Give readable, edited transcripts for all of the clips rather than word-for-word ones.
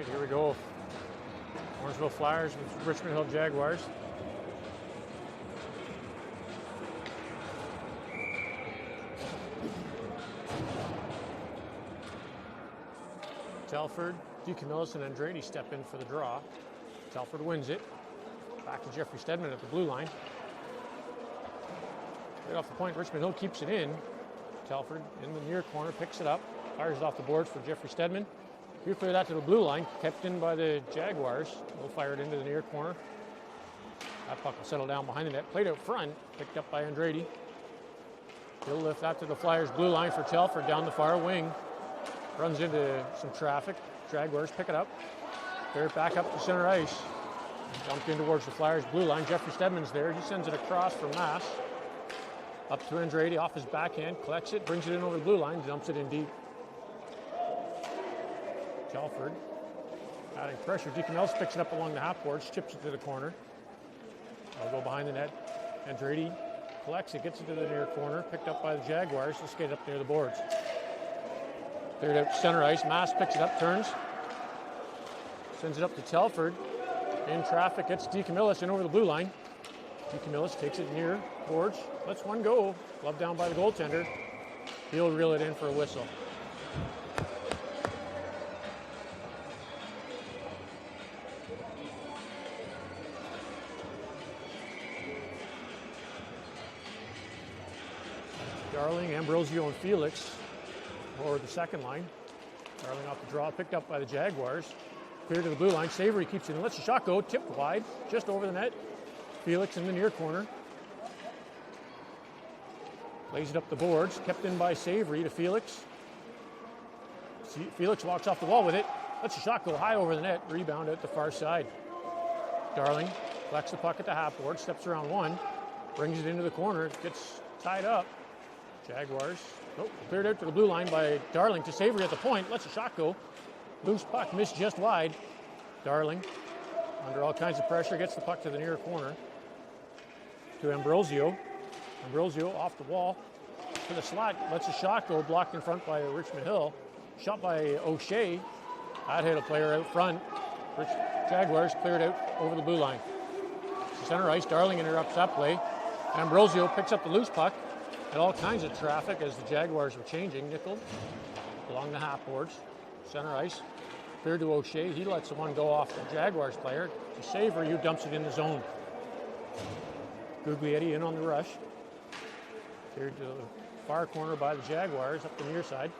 right, here we go. Orangeville Flyers with Richmond Hill Jaguars. Telford, DeCamillis, and Andrade step in for the draw. Telford wins it. Back to Jeffrey Stedman at the blue line. Right off the point, Richmond Hill keeps it in. Telford in the near corner, picks it up, fires it off the boards for Jeffrey Stedman. You clear that to the blue line, kept in by the Jaguars. They'll fire it into the near corner. That puck will settle down behind the net. Played out front, picked up by Andrade. He'll lift that to the Flyers blue line for Telford down the far wing. Runs into some traffic. Jaguars pick it up. Clear it back up to center ice. Dumped in towards the Flyers blue line. Jeffrey Stedman's there. He sends it across from Mass. Up to Andretti off his backhand. Collects it, brings it in over the blue line, dumps it in deep. Telford adding pressure. Deacon Mills picks it up along the half boards, chips it to the corner. I'll go behind the net. Andretti collects it, gets it to the near corner, picked up by the Jaguars. Let's get up near the boards. Cleared out to center ice. Mass picks it up, turns. Sends it up to Telford. In traffic, gets DeCamillis in over the blue line. DeCamillis takes it near boards, lets one go. Glove down by the goaltender. He'll reel it in for a whistle. Darling, Ambrosio, and Felix over the second line. Darling off the draw, picked up by the Jaguars. Clear to the blue line. Savory keeps it in, lets the shot go. Tipped wide, just over the net. Felix in the near corner. Lays it up the boards. Kept in by Savory to Felix. Felix walks off the wall with it. Lets the shot go high over the net. Rebound out the far side. Darling collects the puck at the half board. Steps around one. Brings it into the corner. Gets tied up. Jaguars. Cleared out to the blue line by Darling to Savory at the point. Lets the shot go. Loose puck, missed just wide. Darling, under all kinds of pressure, gets the puck to the near corner. To Ambrosio. Ambrosio off the wall to the slot. Lets a shot go, blocked in front by Richmondhill. Shot by O'Shea. That hit a player out front. Jaguars cleared out over the blue line. Center ice, Darling interrupts that play. Ambrosio picks up the loose puck. And all kinds of traffic as the Jaguars were changing. Nickel along the half boards. Center ice. Clear to O'Shea. He lets the one go off the Jaguars player. To Savory, who dumps it in the zone. Guglietti in on the rush. Cleared to the far corner by the Jaguars up the near side.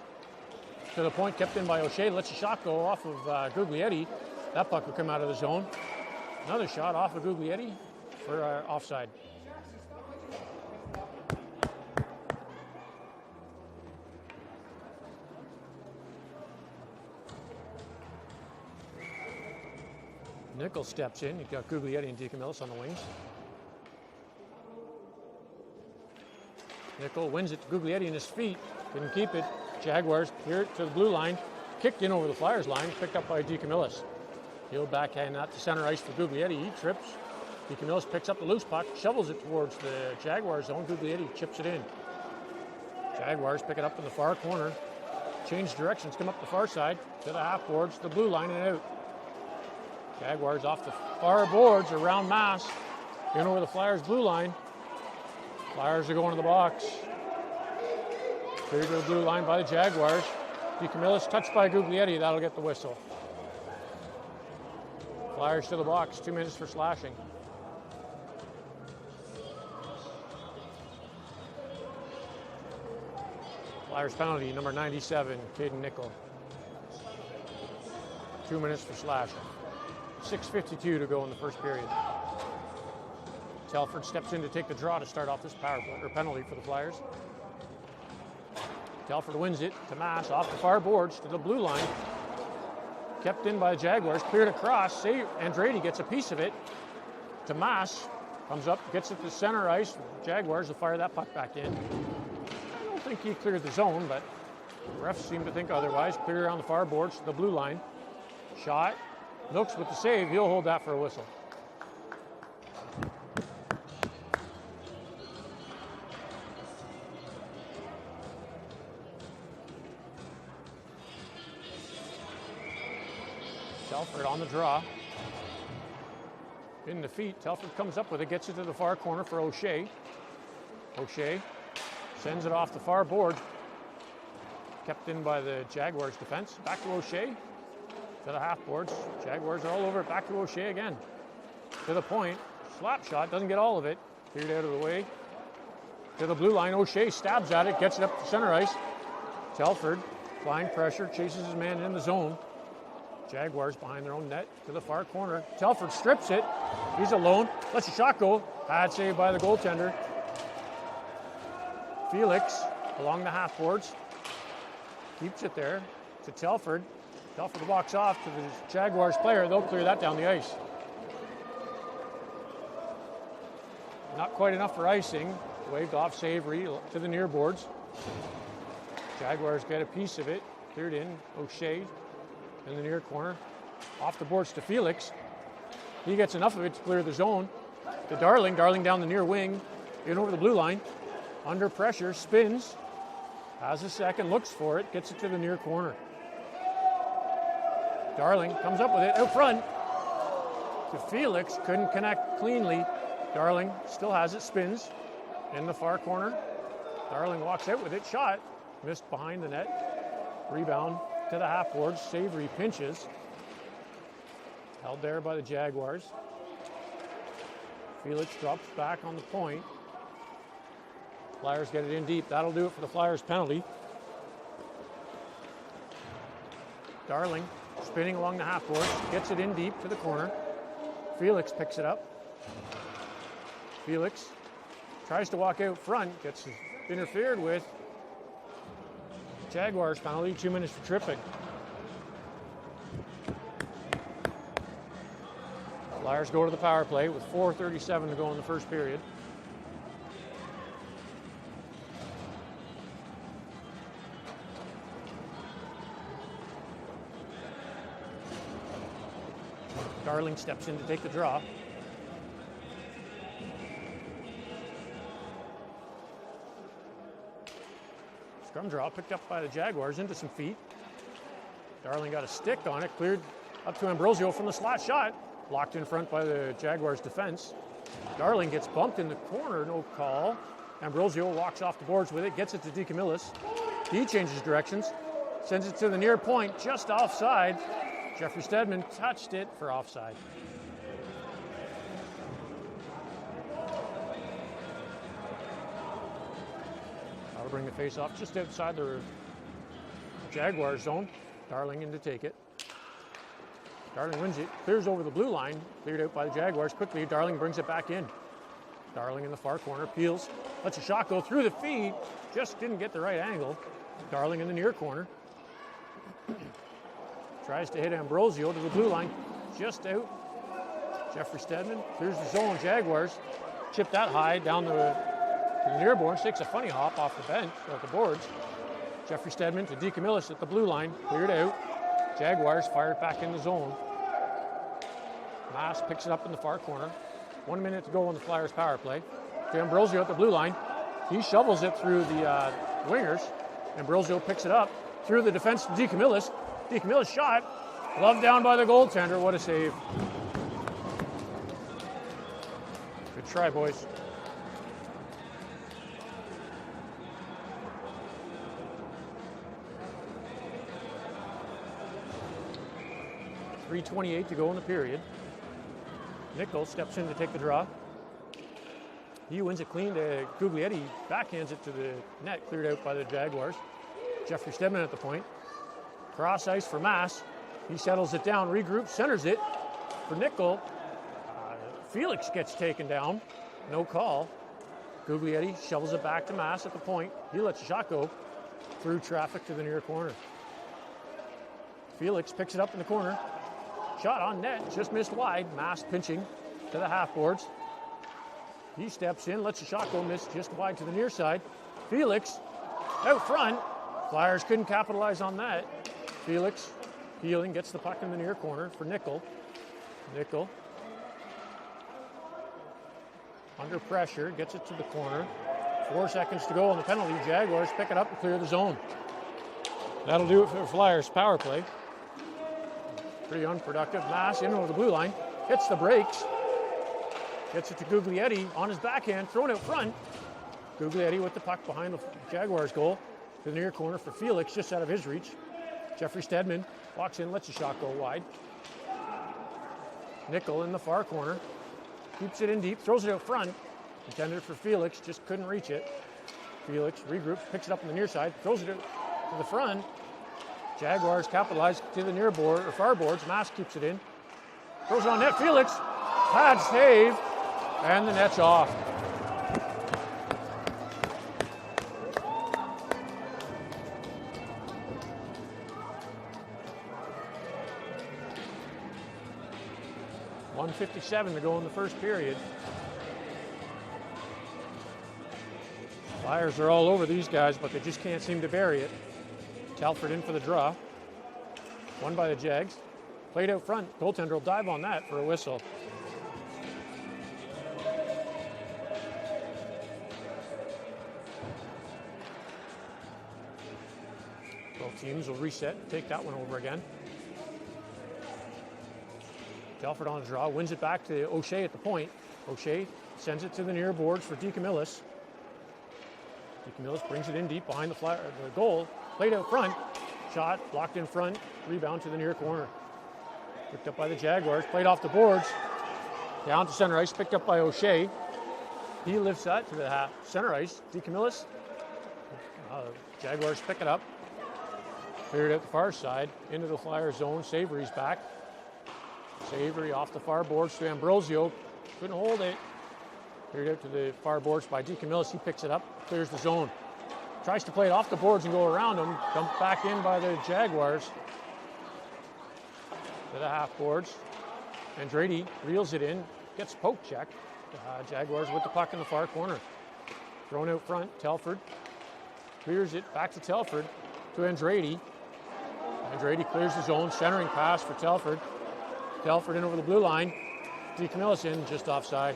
To the point, kept in by O'Shea. Lets a shot go off of Guglietti. That puck will come out of the zone. Another shot off of Guglietti for offside. Nickel steps in. You've got Guglietti and DeCamillis on the wings. Nickel wins it to Guglietti in his feet. Couldn't keep it. Jaguars clear it to the blue line. Kicked in over the Flyers line. Picked up by DeCamillis. He'll backhand that to center ice for Guglietti. He trips. DeCamillis picks up the loose puck. Shovels it towards the Jaguars zone. Guglietti chips it in. Jaguars pick it up in the far corner. Change directions. Come up the far side to the half boards. The blue line and out. Jaguars off the far boards around Mass. In over the Flyers blue line. Flyers are going to the box. Clear to the blue line by the Jaguars. DeCamillis touched by Guglietti. That'll get the whistle. Flyers to the box. 2 minutes for slashing. Flyers penalty, number 97, Caden Nickel. 2 minutes for slashing. 6:52 to go in the first period. Telford steps in to take the draw to start off this power play, or penalty for the Flyers. Telford wins it to Mass off the far boards to the blue line. Kept in by the Jaguars, cleared across. Andretti gets a piece of it to Mass. Comes up, gets it to center ice. Jaguars will fire that puck back in. I don't think he cleared the zone, but the refs seem to think otherwise. Clear around the far boards to the blue line. Shot. Nooks with the save. He'll hold that for a whistle. Telford on the draw. In the feet. Telford comes up with it. Gets it to the far corner for O'Shea. O'Shea sends it off the far board. Kept in by the Jaguars defense. Back to O'Shea. To the half boards. Jaguars are all over it. Back to O'Shea again. To the point. Slap shot. Doesn't get all of it. Cleared out of the way. To the blue line. O'Shea stabs at it. Gets it up to center ice. Telford applying pressure. Chases his man in the zone. Jaguars behind their own net. To the far corner. Telford strips it. He's alone. Lets the shot go. Bad save by the goaltender. Felix along the half boards. Keeps it there to Telford. Telford walks off to the Jaguars player. They'll clear that down the ice. Not quite enough for icing. Waved off Savory to the near boards. Jaguars get a piece of it. Cleared in. O'Shea in the near corner. Off the boards to Felix. He gets enough of it to clear the zone. To Darling. Darling down the near wing. In over the blue line. Under pressure. Spins. Has a second. Looks for it. Gets it to the near corner. Darling comes up with it out front to Felix. Couldn't connect cleanly. Darling still has it. Spins in the far corner. Darling walks out with it. Shot. Missed behind the net. Rebound to the half boards. Savory pinches. Held there by the Jaguars. Felix drops back on the point. Flyers get it in deep. That'll do it for the Flyers penalty. Darling spinning along the half board. Gets it in deep to the corner. Felix picks it up. Felix tries to walk out front. Gets interfered with. Jaguars penalty. 2 minutes for tripping. Flyers go to the power play with 4:37 to go in the first period. Darling steps in to take the draw. Scrum draw picked up by the Jaguars into some feet. Darling got a stick on it, cleared up to Ambrosio from the slot shot. Blocked in front by the Jaguars defense. Darling gets bumped in the corner, no call. Ambrosio walks off the boards with it, gets it to DeCamillis. He changes directions, sends it to the near point, just offside. Jeffrey Stedman touched it for offside. That'll bring the face-off just outside the Jaguar zone. Darling in to take it. Darling wins it, clears over the blue line, cleared out by the Jaguars quickly. Darling brings it back in. Darling in the far corner, peels, lets a shot go through the feet, just didn't get the right angle. Darling in the near corner. Tries to hit Ambrosio to the blue line, just out. Jeffrey Stedman clears the zone. Jaguars chip that high down to the near boards, takes a funny hop off the bench, off the boards. Jeffrey Stedman to DeCamillis at the blue line, cleared out. Jaguars fire it back in the zone. Mass picks it up in the far corner. 1 minute to go on the Flyers power play. To Ambrosio at the blue line. He shovels it through the wingers. Ambrosio picks it up through the defense to DeCamillis. DeCamillis shot. Glove down by the goaltender. What a save. Good try, boys. .328 to go in the period. Nichols steps in to take the draw. He wins it clean to Guglietti. Backhands it to the net, cleared out by the Jaguars. Jeffrey Stedman at the point. Cross ice for Mass. He settles it down, regroups, centers it for Nickel. Felix gets taken down. No call. Guglietti shovels it back to Mass at the point. He lets a shot go through traffic to the near corner. Felix picks it up in the corner. Shot on net, just missed wide. Mass pinching to the half boards. He steps in, lets the shot go, miss just wide to the near side. Felix out front. Flyers couldn't capitalize on that. Felix healing, gets the puck in the near corner for Nickel. Nickel under pressure, gets it to the corner. 4 seconds to go on the penalty. Jaguars pick it up and clear the zone. That'll do it for the Flyers power play. Pretty unproductive. Mass in over the blue line. Hits the brakes. Gets it to Guglietti on his backhand. Thrown out front. Guglietti with the puck behind the Jaguars goal. To the near corner for Felix, just out of his reach. Jeffrey Stedman walks in, lets the shot go wide. Nickel in the far corner. Keeps it in deep. Throws it out front. Intended for Felix. Just couldn't reach it. Felix regroups. Picks it up on the near side. Throws it to the front. Jaguars capitalize to the near board or far boards. Mass keeps it in. Throws it on net. Felix. Pad save. And the net's off. 7:57 to go in the first period. Flyers are all over these guys, but they just can't seem to bury it. Telford in for the draw. Won by the Jags. Played out front. Goaltender will dive on that for a whistle. Both teams will reset, take that one over again. Telford on the draw, wins it back to O'Shea at the point. O'Shea sends it to the near boards for DeCamillis. DeCamillis brings it in deep behind the goal. Played out front. Shot blocked in front. Rebound to the near corner. Picked up by the Jaguars. Played off the boards. Down to center ice. Picked up by O'Shea. He lifts that to the center ice. DeCamillis. Jaguars pick it up. Cleared out the far side. Into the Flyer zone. Savory's back. Savory off the far boards to Ambrosio. Couldn't hold it. Cleared out to the far boards by DeCamillis. He picks it up. Clears the zone. Tries to play it off the boards and go around him. Dumped back in by the Jaguars. To the half boards. Andrade reels it in. Gets poke check. Jaguars with the puck in the far corner. Thrown out front. Telford clears it back to Telford. To Andrade. Andrade clears the zone. Centering pass for Telford. Telford in over the blue line. DeCamillis in just offside.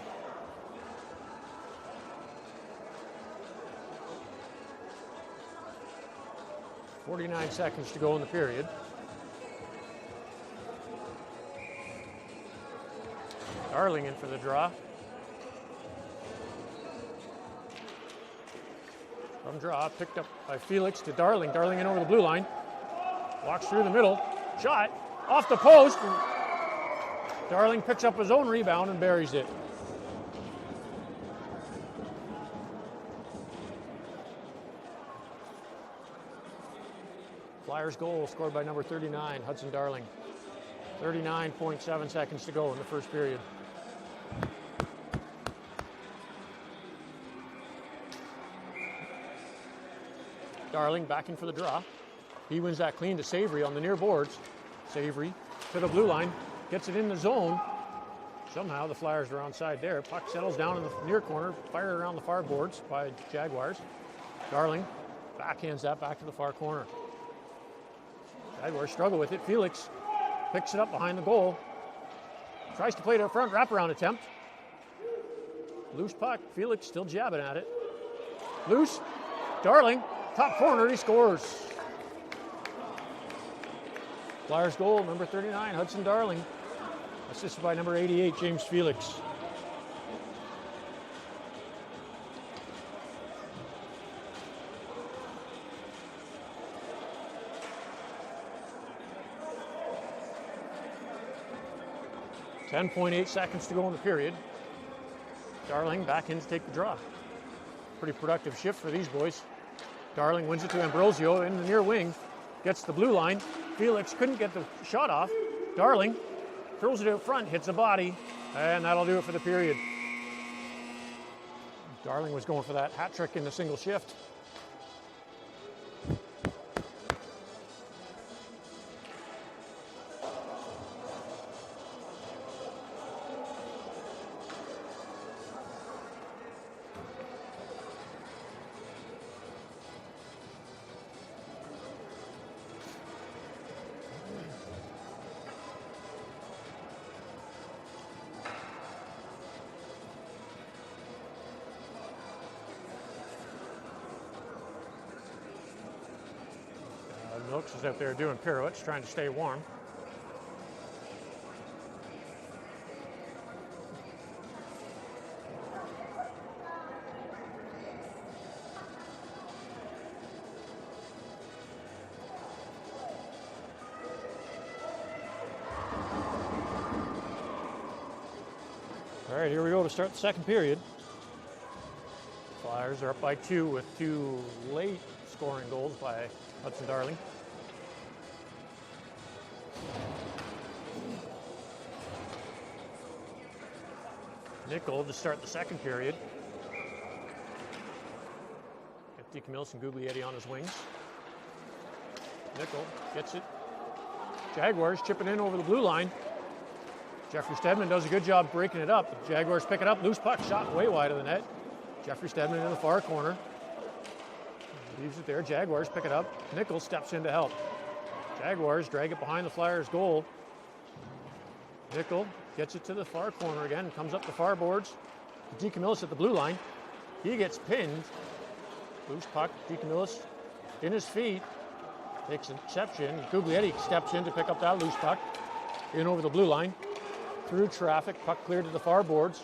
.49 seconds to go in the period. Darling in for the draw. From draw, picked up by Felix to Darling. Darling in over the blue line. Walks through the middle. Shot off the post. And Darling picks up his own rebound and buries it. Flyers goal scored by number 39, Hudson Darling. 39.7 seconds to go in the first period. Darling back in for the draw. He wins that clean to Savory on the near boards. Savory to the blue line, gets it in the zone. Somehow the Flyers are onside there. Puck settles down in the near corner, fired around the far boards by Jaguars. Darling backhands that back to the far corner. Jaguars struggle with it. Felix picks it up behind the goal. Tries to play it up front, wraparound attempt. Loose puck. Felix still jabbing at it. Loose. Darling, top corner, he scores. Flyers goal, number 39, Hudson Darling. Assisted by number 88, James Felix. .8 seconds to go in the period. Darling back in to take the draw. Pretty productive shift for these boys. Darling wins it to Ambrosio in the near wing. Gets the blue line. Felix couldn't get the shot off. Darling throws it out front, hits the body, and that'll do it for the period. Darling was going for that hat trick in the single shift. Milks is out there doing pirouettes, trying to stay warm. All right, here we go to start the second period. Flyers are up by 2 with 2 late scoring goals by Hudson Darling. Nickel to start the second period. Got DeCamillis and Guglietti on his wings. Nickel gets it. Jaguars chipping in over the blue line. Jeffrey Stedman does a good job breaking it up. The Jaguars pick it up. Loose puck shot way wide of the net. Jeffrey Stedman in the far corner. Leaves it there. Jaguars pick it up. Nichols steps in to help. Jaguars drag it behind the Flyers' goal. Nickel gets it to the far corner again. Comes up the far boards. DeCamillis at the blue line. He gets pinned. Loose puck. DeCamillis in his feet. Takes an exception. Guglietti steps in to pick up that loose puck. In over the blue line. Through traffic. Puck cleared to the far boards.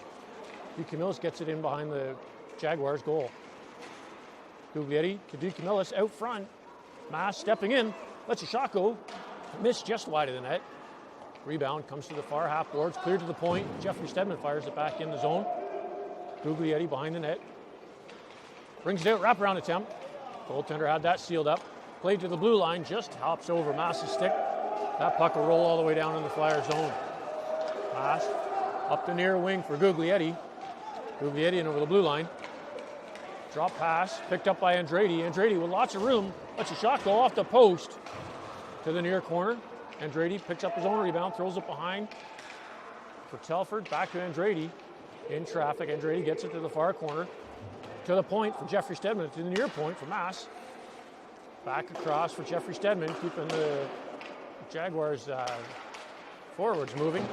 DeCamillis gets it in behind the Jaguars' goal. Guglietti to DeCamillis out front. Mass stepping in. Lets a shot go. Missed just wide of the net. Rebound comes to the far half boards. Cleared to the point. Jeffrey Stedman fires it back in the zone. Guglietti behind the net. Brings it out. Wraparound attempt. Goaltender had that sealed up. Played to the blue line. Just hops over Mass's stick. That puck will roll all the way down in the Flyers zone. Pass up the near wing for Guglietti. Guglietti in over the blue line. Drop pass, picked up by Andretti. Andretti with lots of room, lets a shot go off the post to the near corner. Andretti picks up his own rebound, throws it behind for Telford. Back to Andretti. In traffic, Andretti gets it to the far corner. To the point for Jeffrey Stedman, to the near point for Mass. Back across for Jeffrey Stedman, keeping the Jaguars forwards moving.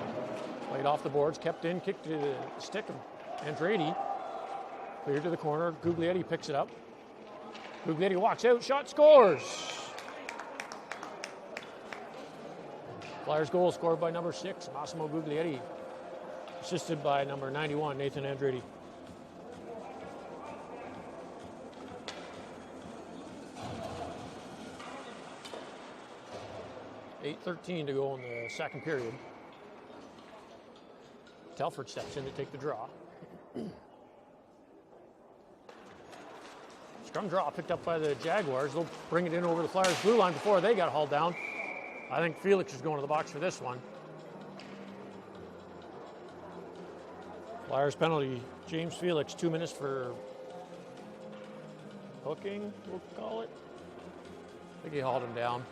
Played off the boards, kept in, kicked to the stick of Andretti. Cleared to the corner. Guglietti picks it up. Guglietti walks out. Shot scores. Flyers goal scored by number 6, Massimo Guglietti. Assisted by number 91, Nathan Andretti. .8:13 to go in the second period. Telford steps in to take the draw. Scrum draw picked up by the Jaguars. They'll bring it in over the Flyers' blue line before they got hauled down. I think Felix is going to the box for this one. Flyers penalty, James Felix, 2 minutes for hooking, we'll call it. I think he hauled him down.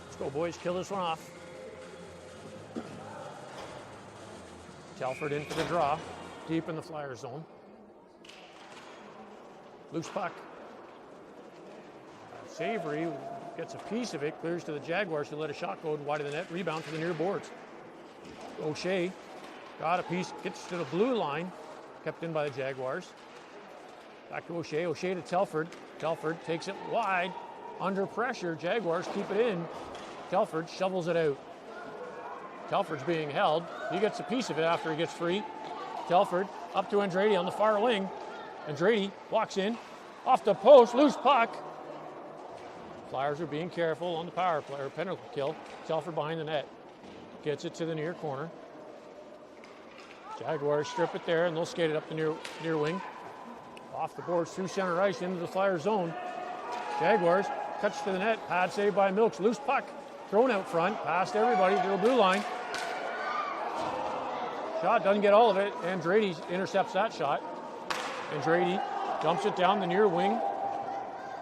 Let's go, boys, kill this one off. Telford in for the draw, deep in the Flyers zone. Loose puck. Savory gets a piece of it, clears to the Jaguars who let a shot go wide of the net, rebound to the near boards. O'Shea got a piece, gets to the blue line, kept in by the Jaguars. Back to O'Shea, O'Shea to Telford. Telford takes it wide, under pressure, Jaguars keep it in. Telford shovels it out. Telford's being held. He gets a piece of it after he gets free. Telford up to Andretti on the far wing. Andretti walks in, off the post, loose puck. Flyers are being careful on the power play or penalty kill. Telford behind the net. Gets it to the near corner. Jaguars strip it there and they'll skate it up the near wing. Off the boards through center ice into the Flyers zone. Jaguars cuts to the net. Pad saved by Milks. Loose puck thrown out front. Past everybody to the blue line. Shot doesn't get all of it. Andretti intercepts that shot. Andretti dumps it down the near wing.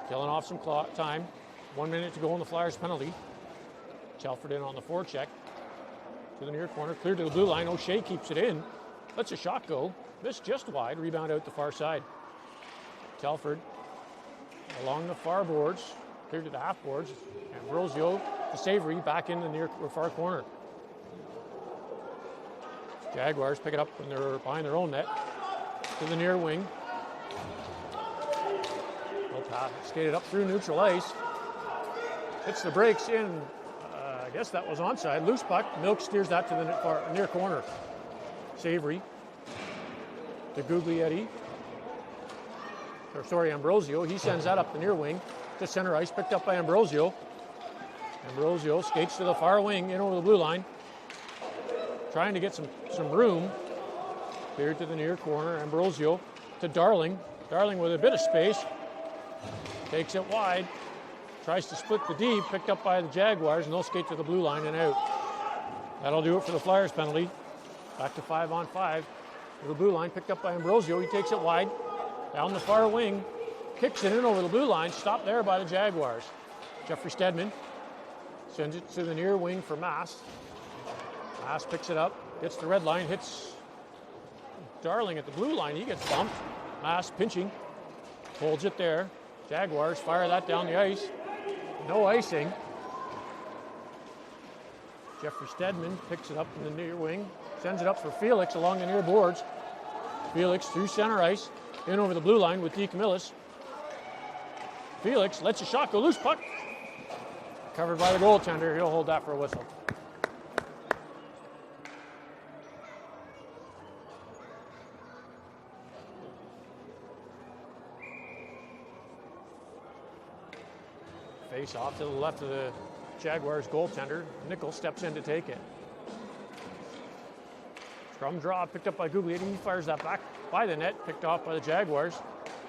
Killing off some time. 1 minute to go on the Flyers penalty. Telford in on the forecheck. To the near corner. Cleared to the blue line. O'Shea keeps it in. Lets a shot go. Missed just wide. Rebound out the far side. Telford along the far boards. Cleared to the half boards. Ambrosio to Savory back in the near far corner. Jaguars pick it up when they're behind their own net. To the near wing. Skated up through neutral ice. Hits the brakes in. I guess that was onside. Loose puck. Milk steers that to the near corner. Savory. To Guglietti. Ambrosio. He sends that up the near wing to center ice. Picked up by Ambrosio. Ambrosio skates to the far wing in over the blue line. Trying to get some room. Cleared to the near corner. Ambrosio to Darling. Darling with a bit of space. Takes it wide. Tries to split the D. Picked up by the Jaguars, and they'll skate to the blue line and out. That'll do it for the Flyers penalty. Back to 5-on-5. To the blue line, picked up by Ambrosio. He takes it wide. Down the far wing. kicks it in over the blue line, stopped there by the Jaguars. Jeffrey Stedman sends it to the near wing for Mass. Mass picks it up, gets the red line, hits Darling at the blue line. He gets bumped. Mass pinching, holds it there. Jaguars fire that down the ice. No icing. Jeffrey Stedman picks it up in the near wing, sends it up for Felix along the near boards. Felix through center ice, in over the blue line with DeCamillis. Felix lets a shot go loose, puck covered by the goaltender. He'll hold that for a whistle. Face off to the left of the Jaguars goaltender. Nickel steps in to take it. Scrum draw picked up by Guglietti. He fires that back by the net, picked off by the Jaguars.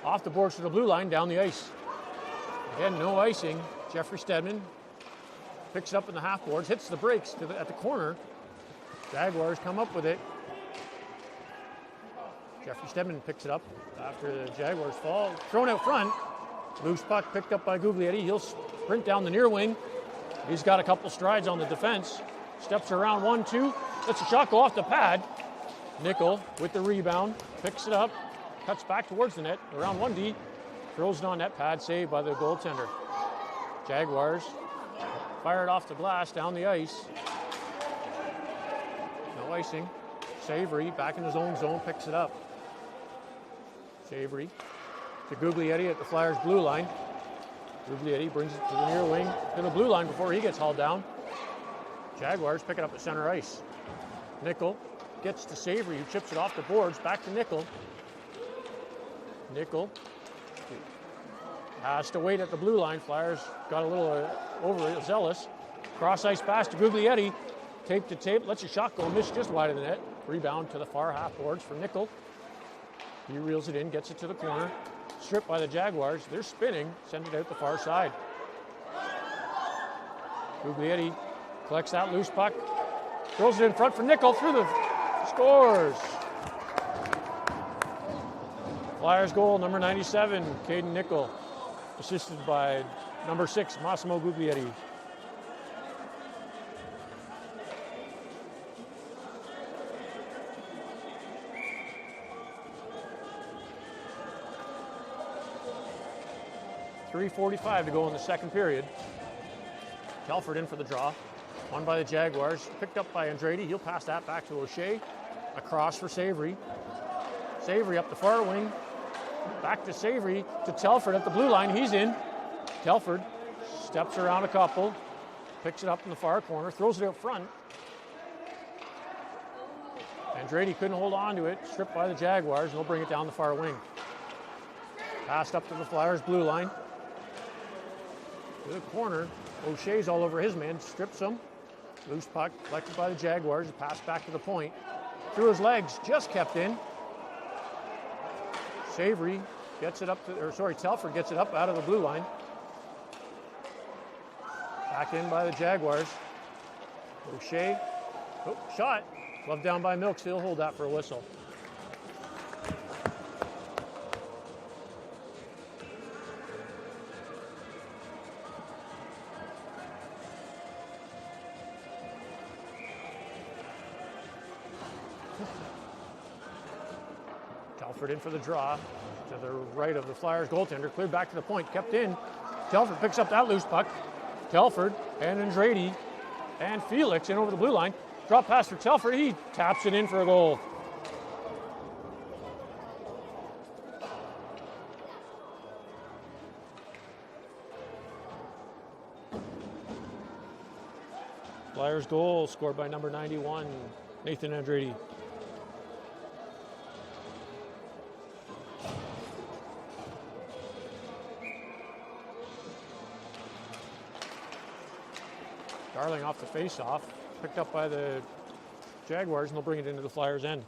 Off the boards to the blue line, down the ice. Again, no icing. Jeffrey Stedman picks it up in the half boards, hits the brakes at the corner. Jaguars come up with it. Jeffrey Stedman picks it up after the Jaguars fall. Thrown out front. Loose puck picked up by Guglietti. He'll sprint down the near wing. He's got a couple strides on the defense. Steps around 1-2. Lets a shot go off the pad. Nickel with the rebound. Picks it up. Cuts back towards the net. Around 1D. Throws it on net pad. Saved by the goaltender. Jaguars fired off the glass down the ice. No icing. Savory back in his own zone. Picks it up. Savory to Guglietti at the Flyers' blue line. Guglietti brings it to the near wing, to the blue line before he gets hauled down. Jaguars pick it up at center ice. Nickel gets to Savory, who chips it off the boards, back to Nickel. Nickel has to wait at the blue line. Flyers got a little overzealous. Cross ice pass to Guglietti. Tape to tape, lets a shot go, miss just wide of the net. Rebound to the far half boards for Nickel. He reels it in, gets it to the corner. Stripped by the Jaguars. They're spinning, send it out the far side. Guglietti collects that loose puck, throws it in front for Nickel, through the scores. Flyers goal, number 97, Caden Nickel, assisted by number 6, Massimo Guglietti. .3:45 to go in the second period. Telford in for the draw. Won by the Jaguars. Picked up by Andrade. He'll pass that back to O'Shea. Across for Savory. Savory up the far wing. Back to Savory to Telford at the blue line. He's in. Telford steps around a couple. Picks it up in the far corner. Throws it out front. Andrade couldn't hold on to it. Stripped by the Jaguars. And they'll bring it down the far wing. Passed up to the Flyers' blue line. To the corner. O'Shea's all over his man. Strips him. Loose puck collected by the Jaguars. Pass back to the point. Through his legs. Just kept in. Savory gets it up to, Telford gets it up out of the blue line. Back in by the Jaguars. O'Shea. Oh, shot. Gloved down by Milks. He'll hold that for a whistle. Telford in for the draw. To the right of the Flyers goaltender. Cleared back to the point. Kept in. Telford picks up that loose puck. Telford and Andrade and Felix in over the blue line. Drop pass for Telford. He taps it in for a goal. Flyers goal scored by number 91, Nathan Andrade. Darling off the face-off, picked up by the Jaguars, and they'll bring it into the Flyers' end.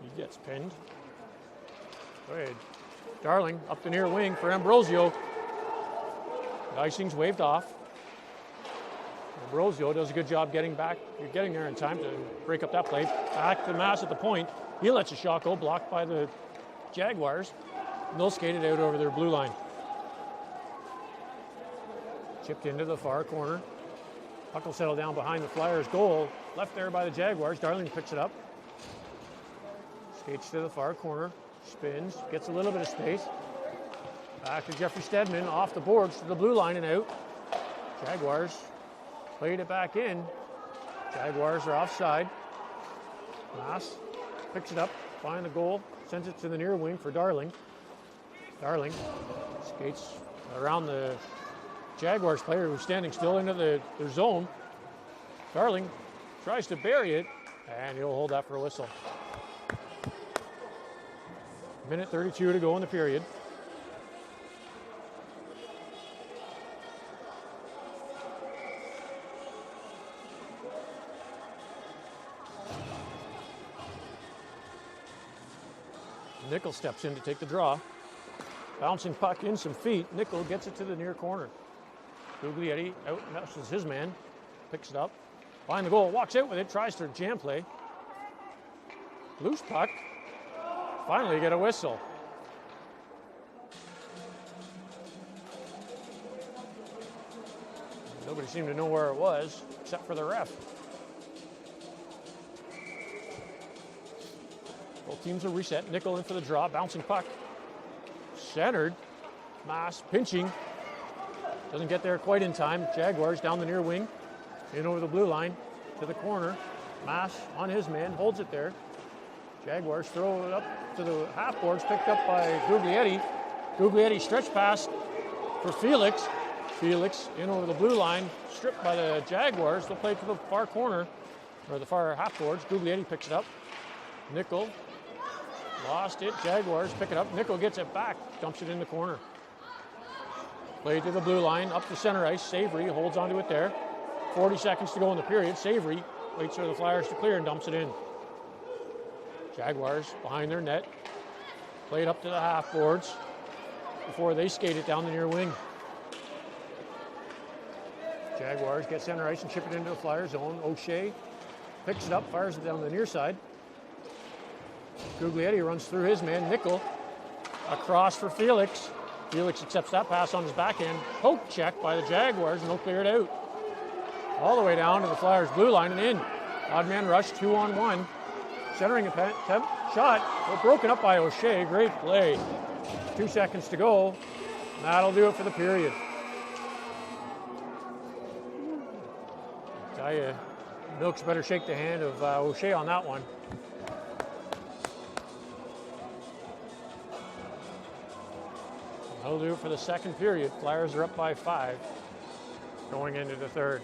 He gets pinned. Go ahead. Darling up the near wing for Ambrosio. The icing's waved off. Ambrosio does a good job getting back. You're getting there in time to break up that play. Back to Mass at the point. He lets a shot go, blocked by the Jaguars. And they'll skate it out over their blue line. Chipped into the far corner. Puck will settle down behind the Flyers' goal. Left there by the Jaguars. Darling picks it up. Skates to the far corner. Spins. Gets a little bit of space. Back to Jeffrey Stedman. Off the boards to the blue line and out. Jaguars played it back in. Jaguars are offside. Mass picks it up. Behind the goal. Sends it to the near wing for Darling. Darling skates around the Jaguars player who's standing still into their zone. Darling tries to bury it, and he'll hold that for a whistle. Minute 32 to go in the period. Nickel steps in to take the draw. Bouncing puck in some feet. Nickel gets it to the near corner. Guglietti out messes his man. Picks it up. Behind the goal. Walks out with it. Tries to jam play. Loose puck. Finally get a whistle. Nobody seemed to know where it was except for the ref. Both teams are reset. Nickel in for the draw. Bouncing puck. Centered. Mass pinching. Doesn't get there quite in time. Jaguars down the near wing. In over the blue line to the corner. Mass on his man. Holds it there. Jaguars throw it up to the half boards. Picked up by Guglietti. Guglietti stretch pass for Felix. Felix in over the blue line. Stripped by the Jaguars. They'll play to the far corner. Or the far half boards. Guglietti picks it up. Nickel. Lost it. Jaguars pick it up. Nickel gets it back. Dumps it in the corner. Play to the blue line. Up the center ice. Savory holds onto it there. 40 seconds to go in the period. Savory waits for the Flyers to clear and dumps it in. Jaguars behind their net. Play it up to the half boards before they skate it down the near wing. Jaguars get center ice and chip it into the Flyers zone. O'Shea picks it up, fires it down the near side. Guglietti runs through his man. Nickel across for Felix. Felix accepts that pass on his backhand. Poke check by the Jaguars, and they'll clear it out. All the way down to the Flyers' blue line and in. Odd man rush, 2-on-1. Centering attempt, shot. Well, broken up by O'Shea. Great play. 2 seconds to go. That'll do it for the period. I tell you, Milks better shake the hand of O'Shea on that one. That'll do it for the second period. Flyers are up by 5 going into the third.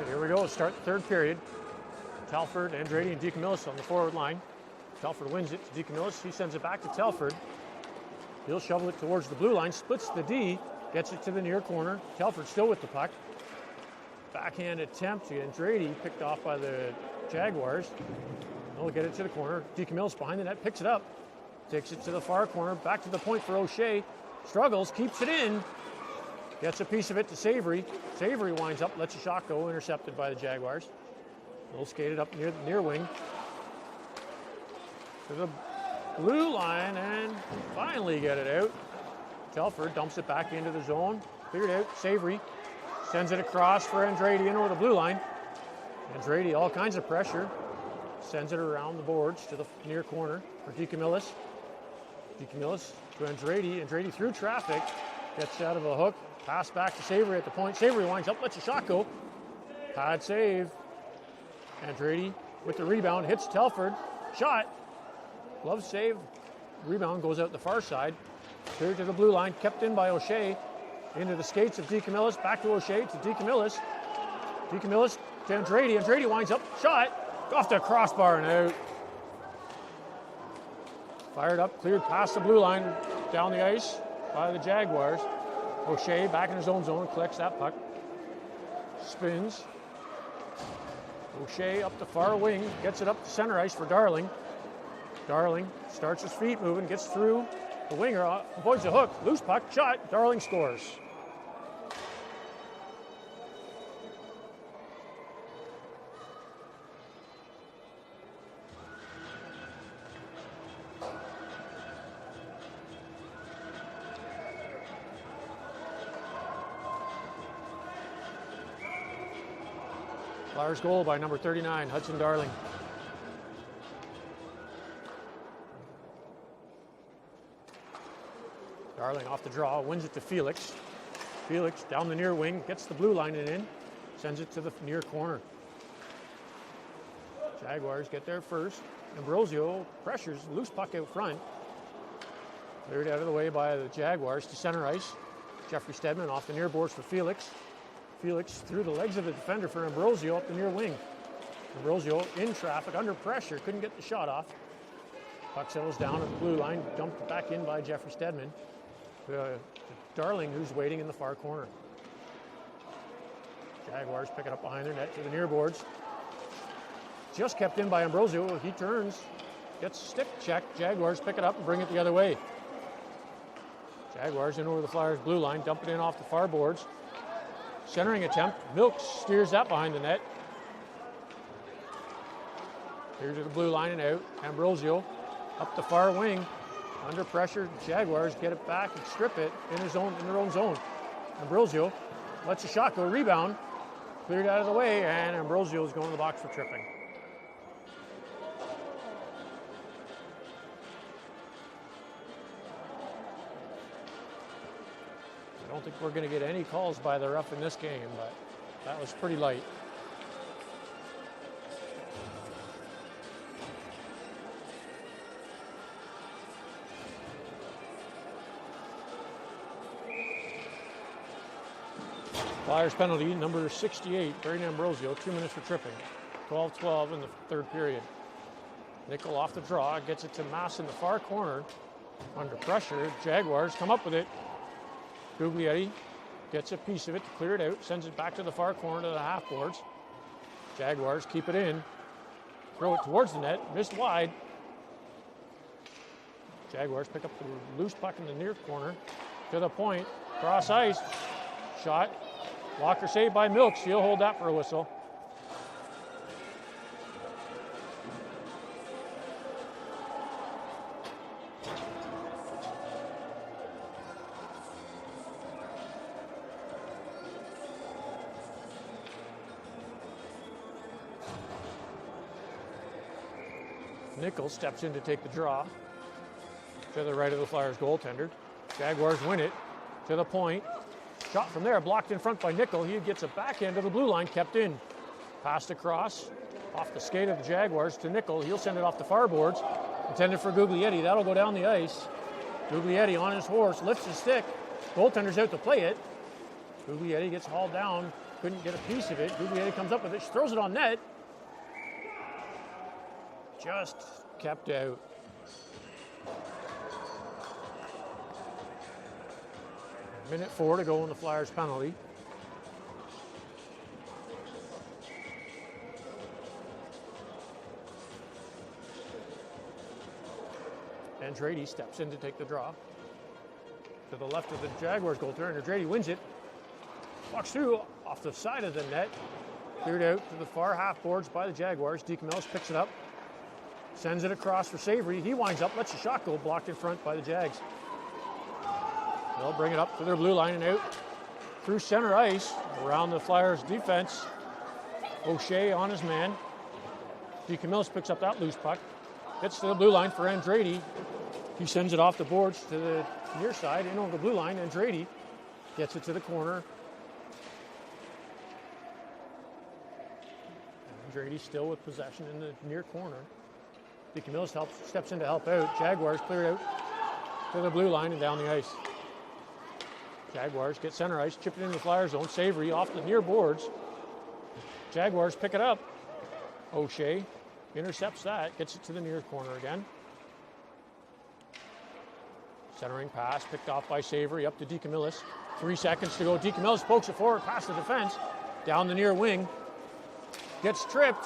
Here we go, start the third period. Telford, Andrade, and DeCamillis on the forward line. Telford wins it to DeCamillis. He sends it back to Telford. He'll shovel it towards the blue line, splits the D, gets it to the near corner. Telford still with the puck. Backhand attempt to Andrade, picked off by the Jaguars. They'll get it to the corner. DeCamillis behind the net, picks it up. Takes it to the far corner, back to the point for O'Shea. Struggles, keeps it in. Gets a piece of it to Savory. Savory winds up, lets a shot go, intercepted by the Jaguars. They'll skate it up near the near wing to the blue line and finally get it out. Telford dumps it back into the zone. Cleared out. Savory sends it across for Andrade in over the blue line. Andrade, all kinds of pressure. Sends it around the boards to the near corner for DeCamillis. DeCamillis to Andrade. Andrade through traffic. Gets out of a hook. Pass back to Savory at the point. Savory winds up, lets a shot go. Pad save. Andretti with the rebound, hits Telford. Shot. Glove save. Rebound goes out the far side. Cleared to the blue line, kept in by O'Shea. Into the skates of DeCamillis, back to O'Shea, to DeCamillis. DeCamillis to Andretti. Andretti winds up, shot, off the crossbar and out. Fired up, cleared past the blue line, down the ice by the Jaguars. O'Shea back in his own zone, collects that puck. Spins. O'Shea up the far wing, gets it up to center ice for Darling. Darling starts his feet moving, gets through the winger, avoids the hook, loose puck, shot, Darling scores. Flyers goal by number 39, Hudson Darling. Darling off the draw, wins it to Felix. Felix down the near wing, gets the blue line and in, sends it to the near corner. Jaguars get there first. Ambrosio pressures, loose puck out front. Cleared out of the way by the Jaguars to center ice. Jeffrey Stedman off the near boards for Felix. Felix through the legs of the defender for Ambrosio up the near wing. Ambrosio in traffic, under pressure, couldn't get the shot off. Puck settles down at the blue line, dumped back in by Jeffrey Stedman. Darling, who's waiting in the far corner. Jaguars pick it up behind their net to the near boards. Just kept in by Ambrosio. He turns, gets stick checked. Jaguars pick it up and bring it the other way. Jaguars in over the Flyers' blue line, dump it in off the far boards. Centering attempt. Milks steers that behind the net. Here to the blue line and out. Ambrosio up the far wing. Under pressure, Jaguars get it back and strip it in their own zone. Ambrosio lets a shot go, rebound, cleared out of the way, and Ambrosio is going to the box for tripping. I don't think we're going to get any calls by the ref in this game, but that was pretty light. Flyers penalty, number 68, Brayden Ambrosio, 2 minutes for tripping. 12-12 in the third period. Nickel off the draw, gets it to Mass in the far corner. Under pressure, Jaguars come up with it. Guglietti gets a piece of it to clear it out, sends it back to the far corner to the half boards. Jaguars keep it in, throw it towards the net, missed wide. Jaguars pick up the loose puck in the near corner to the point, cross ice, shot. Walker saved by Milks. He'll hold that for a whistle. Nichols steps in to take the draw to the right of the Flyers goaltender. Jaguars win it to the point. Shot from there, blocked in front by Nickel. He gets a backhand to the blue line, kept in. Passed across, off the skate of the Jaguars to Nickel. He'll send it off the far boards. Intended for Guglietti. That'll go down the ice. Guglietti on his horse, lifts his stick. Goaltender's out to play it. Guglietti gets hauled down, couldn't get a piece of it. Guglietti comes up with it, throws it on net. Just kept out. Minute 4 to go in the Flyers penalty. Andretti steps in to take the draw. To the left of the Jaguars goaltender, Andretti wins it. Walks through off the side of the net. Cleared out to the far half boards by the Jaguars. DeCamillis picks it up. Sends it across for Savory. He winds up, lets a shot go, blocked in front by the Jags. They'll bring it up to their blue line and out through center ice around the Flyers defense. O'Shea on his man. DeCamillis picks up that loose puck. Gets to the blue line for Andretti. He sends it off the boards to the near side, in over the blue line. Andretti gets it to the corner. Andretti still with possession in the near corner. DeCamillis steps in to help out. Jaguars clear out to the blue line and down the ice. Jaguars get center ice, chip it in the Flyer zone. Savory off the near boards. Jaguars pick it up. O'Shea intercepts that, gets it to the near corner again. Centering pass picked off by Savory up to DeCamillis. 3 seconds to go. DeCamillis pokes it forward past the defense. Down the near wing. Gets tripped.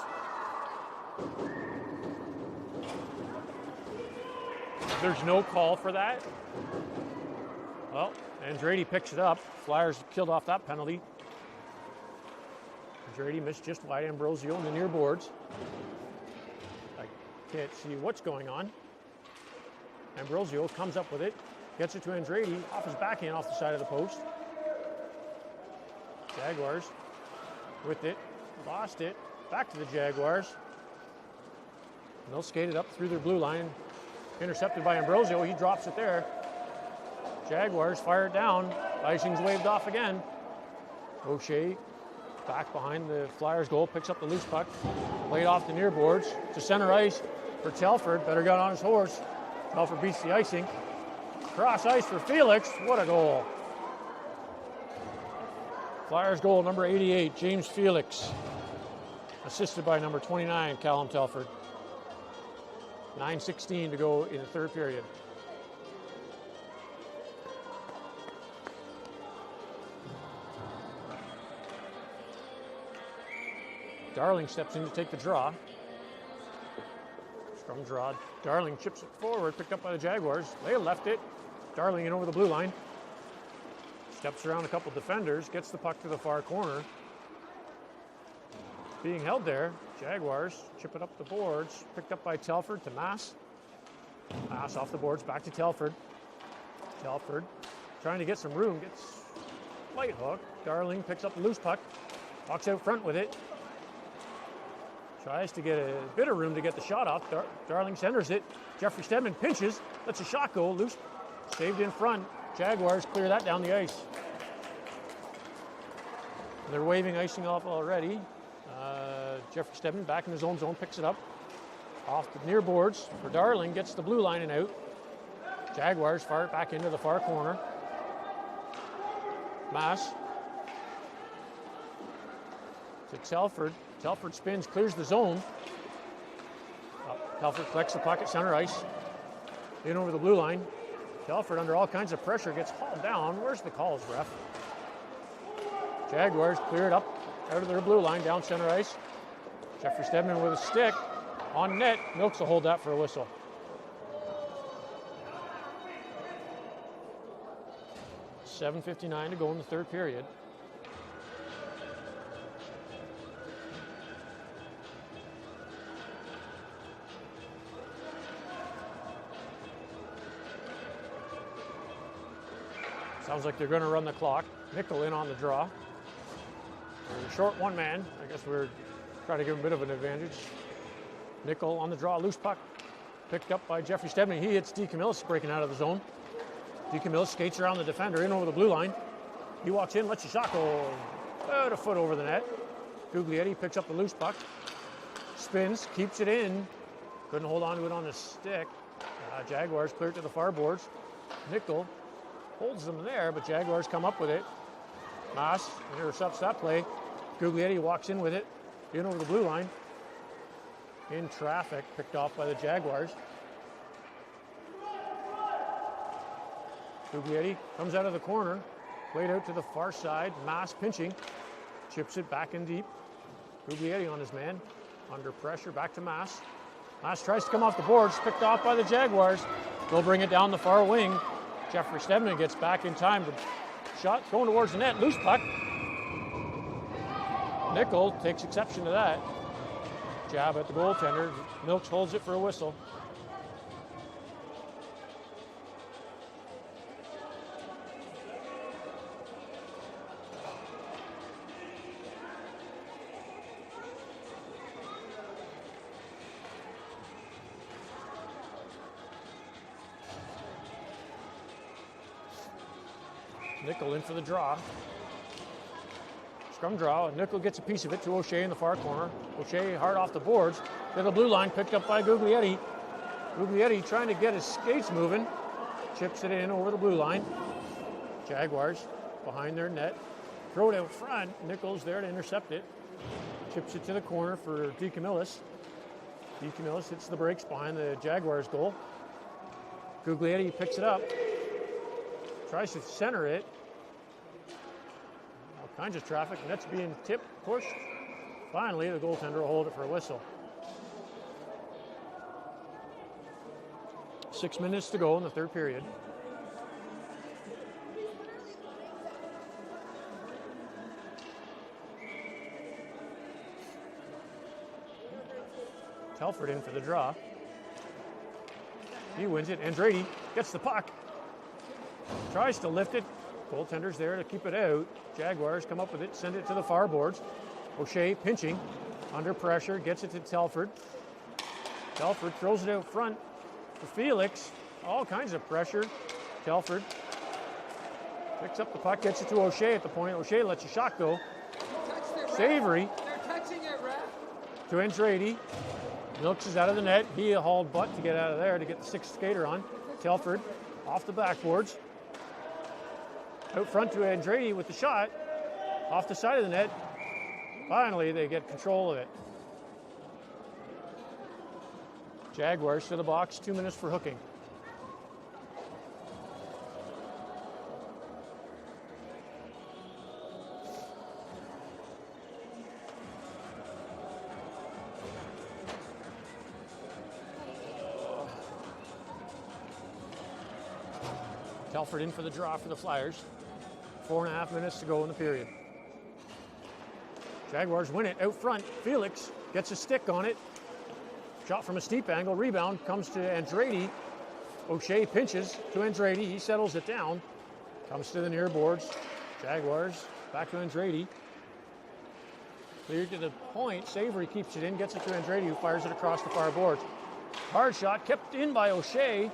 There's no call for that. Well, Andretti picks it up. Flyers killed off that penalty. Andretti missed just wide. Ambrosio in the near boards. I can't see what's going on. Ambrosio comes up with it. Gets it to Andretti. Off his backhand off the side of the post. Jaguars with it. Lost it. Back to the Jaguars. And they'll skate it up through their blue line. Intercepted by Ambrosio. He drops it there. Jaguars fire it down. Icing's waved off again. O'Shea back behind the Flyers goal. Picks up the loose puck. Played off the near boards to center ice for Telford. Better got on his horse. Telford beats the icing. Cross ice for Felix. What a goal. Flyers goal number 88, James Felix. Assisted by number 29, Callum Telford. 9:16 to go in the third period. Darling steps in to take the draw. Scrum draw. Darling chips it forward, picked up by the Jaguars. They left it. Darling in over the blue line. Steps around a couple defenders, gets the puck to the far corner. Being held there. Jaguars chip it up the boards. Picked up by Telford to Mass. Mass off the boards, back to Telford. Telford trying to get some room, gets light hook. Darling picks up the loose puck. Walks out front with it. Tries to get a bit of room to get the shot off. Darling centers it. Jeffrey Stedman pinches. Lets a shot go. Loose. Saved in front. Jaguars clear that down the ice. They're waving icing off already. Jeffrey Stedman back in his own zone, picks it up. Off the near boards for Darling, gets the blue line and out. Jaguars fire it back into the far corner. Mass to Telford. Telford spins, clears the zone. Telford collects the puck at center ice. In over the blue line. Telford under all kinds of pressure gets hauled down. Where's the calls, ref? Jaguars clear it up out of their blue line, down center ice. Jeffrey Stedman with a stick on net. Milks will hold that for a whistle. $7:59 to go in the third period. Sounds like they're going to run the clock. Nickel in on the draw. They're short one man. I guess we're trying to give him a bit of an advantage. Nickel on the draw, loose puck. Picked up by Jeffrey Stedman. He hits DeCamillis breaking out of the zone. DeCamillis skates around the defender in over the blue line. He walks in, lets the shot go about a foot over the net. Guglietti picks up the loose puck. Spins, keeps it in. Couldn't hold on to it on the stick. Jaguars clear it to the far boards. Nickel holds them there, but Jaguars come up with it. Maas intercepts that play. Guglietti walks in with it, in over the blue line. In traffic, picked off by the Jaguars. Guglietti comes out of the corner, played out to the far side. Maas pinching, chips it back in deep. Guglietti on his man, under pressure, back to Maas. Maas tries to come off the boards, picked off by the Jaguars. They'll bring it down the far wing. Jeffrey Stedman gets back in time to shot going towards the net, loose puck. Nickel takes exception to that. Jab at the goaltender. Milks holds it for a whistle. Nickel in for the draw. Scrum draw. Nickel gets a piece of it to O'Shea in the far corner. O'Shea hard off the boards. To the blue line, picked up by Guglietti. Guglietti trying to get his skates moving. Chips it in over the blue line. Jaguars behind their net. Throw it out front. Nickel's there to intercept it. Chips it to the corner for DeCamillis. DeCamillis hits the brakes behind the Jaguars goal. Guglietti picks it up. Tries to center it. All kinds of traffic. Net's being tipped, pushed. Finally, the goaltender will hold it for a whistle. 6 minutes to go in the third period. Telford in for the draw. He wins it. Andrade gets the puck. Tries to lift it. Goaltender's there to keep it out. Jaguars come up with it, send it to the far boards. O'Shea pinching, under pressure, gets it to Telford. Telford throws it out front for Felix. All kinds of pressure. Telford picks up the puck, gets it to O'Shea at the point. O'Shea lets a shot go. Savory. They're touching it, ref. To Andrade. Milks is out of the net. He hauled butt to get out of there to get the sixth skater on. Telford off the backboards. Out front to Andrade with the shot. Off the side of the net. Finally, they get control of it. Jaguars to the box. 2 minutes for hooking. Telford in for the draw for the Flyers. 4.5 minutes to go in the period. Jaguars win it out front. Felix gets a stick on it. Shot from a steep angle. Rebound comes to Andrade. O'Shea pinches to Andrade. He settles it down. Comes to the near boards. Jaguars back to Andrade. Cleared to the point. Savory keeps it in. Gets it to Andrade, who fires it across the far boards. Hard shot kept in by O'Shea.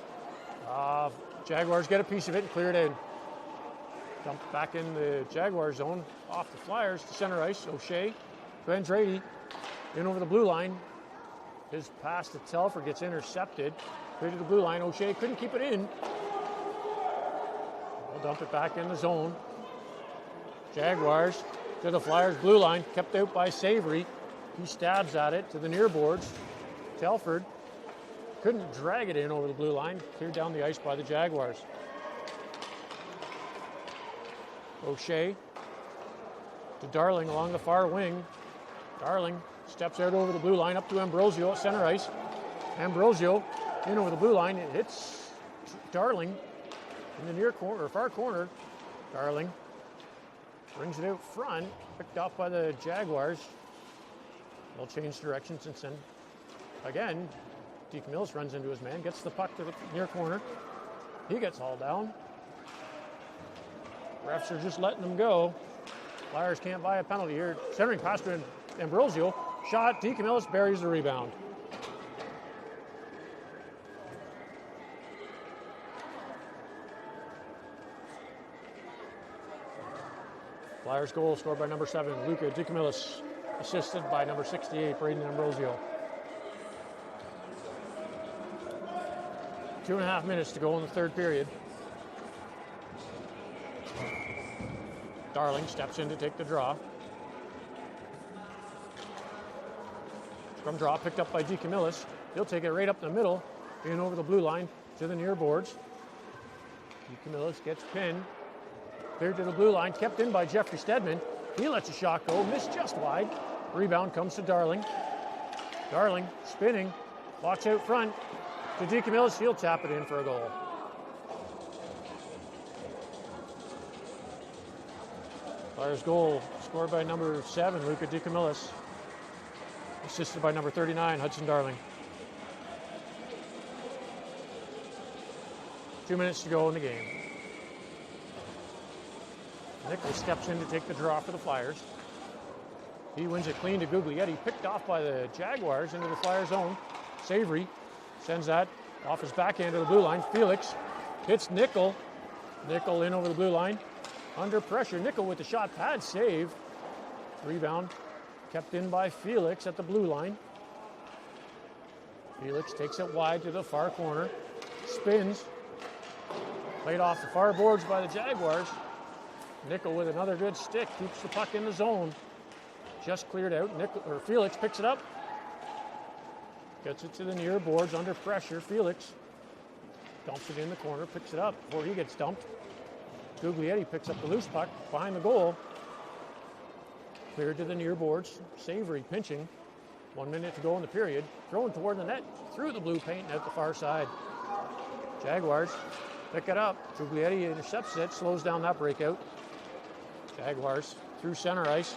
Jaguars get a piece of it and clear it in. Dumped back in the Jaguar zone, off the Flyers to center ice. O'Shea to Andrade, in over the blue line. His pass to Telford gets intercepted. Clear to the blue line. O'Shea couldn't keep it in. We'll dump it back in the zone. Jaguars to the Flyers blue line, kept out by Savory. He stabs at it to the near boards. Telford couldn't drag it in over the blue line. Cleared down the ice by the Jaguars. O'Shea to Darling along the far wing. Darling steps out over the blue line up to Ambrosio at center ice. Ambrosio in over the blue line. It hits Darling in the near corner or far corner. Darling brings it out front, picked off by the Jaguars. They'll change direction since then. Again, DeCamillis runs into his man, gets the puck to the near corner. He gets hauled down. Refs are just letting them go. Flyers can't buy a penalty here. Centering pass to Ambrosio. Shot. DeCamillis buries the rebound. Flyers goal scored by number 7, Luca DeCamillis, assisted by number 68, Braden Ambrosio. 2.5 minutes to go in the third period. Darling steps in to take the draw. Scrum draw picked up by DeCamillis. He'll take it right up the middle, in over the blue line to the near boards. DeCamillis gets pinned. Cleared to the blue line, kept in by Jeffrey Stedman. He lets a shot go, missed just wide. Rebound comes to Darling. Darling spinning, walks out front to DeCamillis. He'll tap it in for a goal. Flyers goal scored by number 7, Luca DeCamillis. Assisted by number 39, Hudson Darling. 2 minutes to go in the game. Nichols steps in to take the draw for the Flyers. He wins it clean to Guglietti, picked off by the Jaguars into the Flyers zone. Savory sends that off his backhand to the blue line. Felix hits Nickel. Nickel in over the blue line. Under pressure. Nickel with the shot pad save. Rebound kept in by Felix at the blue line. Felix takes it wide to the far corner, spins, played off the far boards by the Jaguars. Nickel with another good stick, keeps the puck in the zone. Just cleared out. Felix picks it up, gets it to the near boards under pressure. Felix dumps it in the corner, picks it up before he gets dumped. Guglietti picks up the loose puck behind the goal. Cleared to the near boards. Savory pinching. 1 minute to go in the period. Throwing toward the net through the blue paint and out the far side. Jaguars pick it up. Guglietti intercepts it, slows down that breakout. Jaguars through center ice.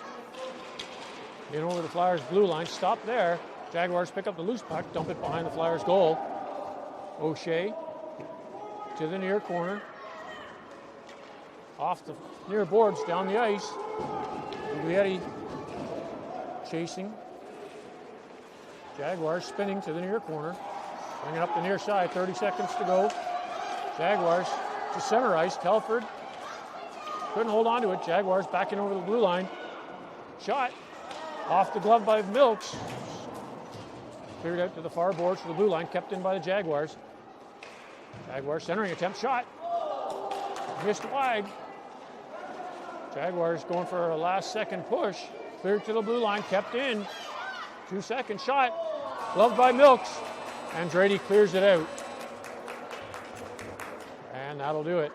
In over the Flyers blue line. Stop there. Jaguars pick up the loose puck, dump it behind the Flyers goal. O'Shea to the near corner. Off the near boards, down the ice. Guglietti chasing. Jaguars spinning to the near corner. Bringing up the near side, 30 seconds to go. Jaguars to center ice. Telford couldn't hold on to it. Jaguars backing over the blue line. Shot off the glove by Milks. Cleared out to the far boards to the blue line, kept in by the Jaguars. Jaguars centering attempt, shot. Missed wide. Jaguars going for a last second push. Cleared to the blue line, kept in. 2 second shot. Gloved by Milks. Andretti clears it out. And that'll do it.